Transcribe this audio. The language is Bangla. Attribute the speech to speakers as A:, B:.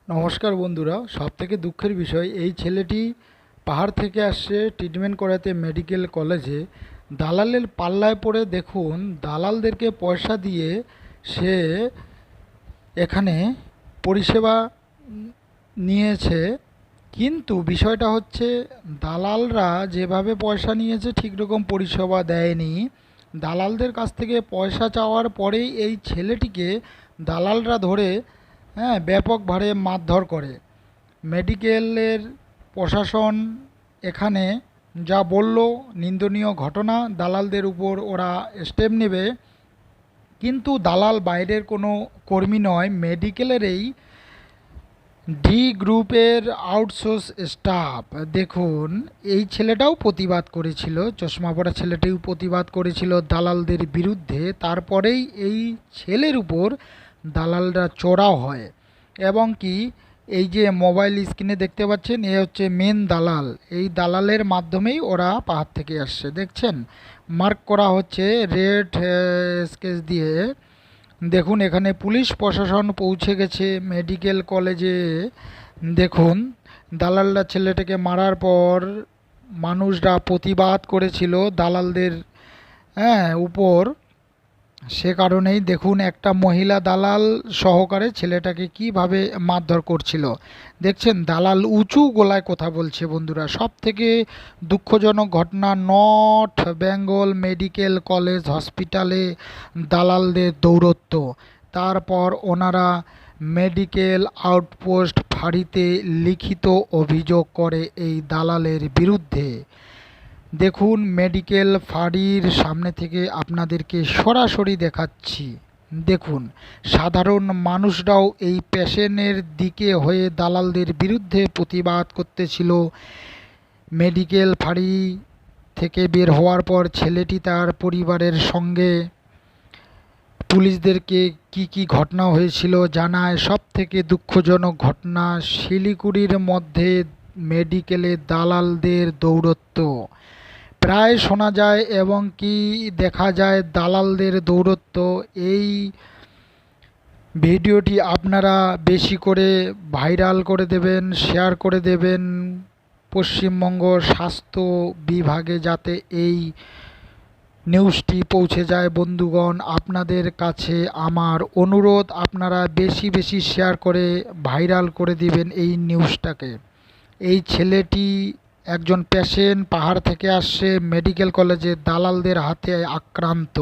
A: নমস্কার বন্ধুরা, সবথেকে দুঃখের বিষয় এই ছেলেটি পাহাড় থেকে আসছে ট্রিটমেন্ট করাতে মেডিকেল কলেজে। দালালের পাল্লায় পড়ে দেখুন, দালালদেরকে পয়সা দিয়ে সে এখানে পরিষেবা নিয়েছে। কিন্তু বিষয়টা হচ্ছে, দালালরা যেভাবে পয়সা নিয়েছে ঠিক রকম পরিষেবা দেয়নি। দালালদের কাছ থেকে পয়সা চাওয়ার পরেই এই ছেলেটিকে দালালরা ধরে ব্যাপকভাবে মারধর করে। মেডিকেলের প্রশাসন এখানে যা বলল, নিন্দনীয় ঘটনা, দালালদের উপর ওরা স্টেপ নেবে। কিন্তু দালাল বাইরের কোনো কর্মী নয়, মেডিকেলেরই ডি গ্রুপের আউটসোর্স স্টাফ। দেখুন, এই ছেলেটাও প্রতিবাদ করেছিল, চশমা পরা ছেলেটিও প্রতিবাদ করেছিল দালালদের বিরুদ্ধে। তারপরেই এই ছেলের উপর দালালরা চড়াও হয়। এবং কি, এই যে মোবাইল স্ক্রিনে দেখতে পাচ্ছেন, এ হচ্ছে মেন দালাল। এই দালালের মাধ্যমেই ওরা পাহাড় থেকে আসছে। দেখছেন, মার্ক করা হচ্ছে রেড স্কেচ দিয়ে। দেখুন, এখানে পুলিশ প্রশাসন পৌঁছে গেছে মেডিকেল কলেজে। দেখুন, দালালরা ছেলেটাকে মারার পর মানুষরা প্রতিবাদ করেছিল দালালদের উপর। সে কারণেই দেখুন, একটা মহিলা দালাল সহকারে ছেলেটাকে কিভাবে মারধর করছিল। দেখছেন, দালাল উঁচু গলায় কথা বলছে। বন্ধুরা, সব থেকে দুঃখজনক ঘটনা, নর্থ বেঙ্গল মেডিকেল কলেজ হসপিটালে দালালদের দৌরত্ব। তারপর ওনারা মেডিকেল আউটপোস্ট ফাঁড়িতে লিখিত অভিযোগ করে এই দালালের বিরুদ্ধে। দেখুন, মেডিকেল ফাঁড়ির সামনে থেকে আপনাদেরকে সরাসরি দেখাচ্ছি। দেখুন, সাধারণ মানুষরাও এই পেশেন্টের দিকে হয়ে দালালদের বিরুদ্ধে প্রতিবাদ করতেছিল। মেডিকেল ফাঁড়ি থেকে বের হওয়ার পর ছেলেটি তার পরিবারের সঙ্গে পুলিশদেরকে কি ঘটনা হয়েছিল জানায়। সব থেকে দুঃখজনক ঘটনা, শিলিগুড়ির মধ্যে মেডিকেলে দালালদের দৌরত্ব প্রায় শোনা যায় এবং কি দেখা যায় দালালদের দৌরত্ব। এই ভিডিওটি আপনারা বেশি করে ভাইরাল করে দেবেন, শেয়ার করে দেবেন পশ্চিমবঙ্গ স্বাস্থ্য বিভাগে, যাতে এই নিউজটি পৌঁছে যায়। বন্ধুগণ, আপনাদের কাছে আমার অনুরোধ, আপনারা বেশি বেশি শেয়ার করে ভাইরাল করে দিবেন এই নিউজটাকে। এই ছেলেটি একজন পেশেন্ট, পাহাড় থেকে আসছে মেডিকেল কলেজে, দালালদের হাতে আক্রান্ত।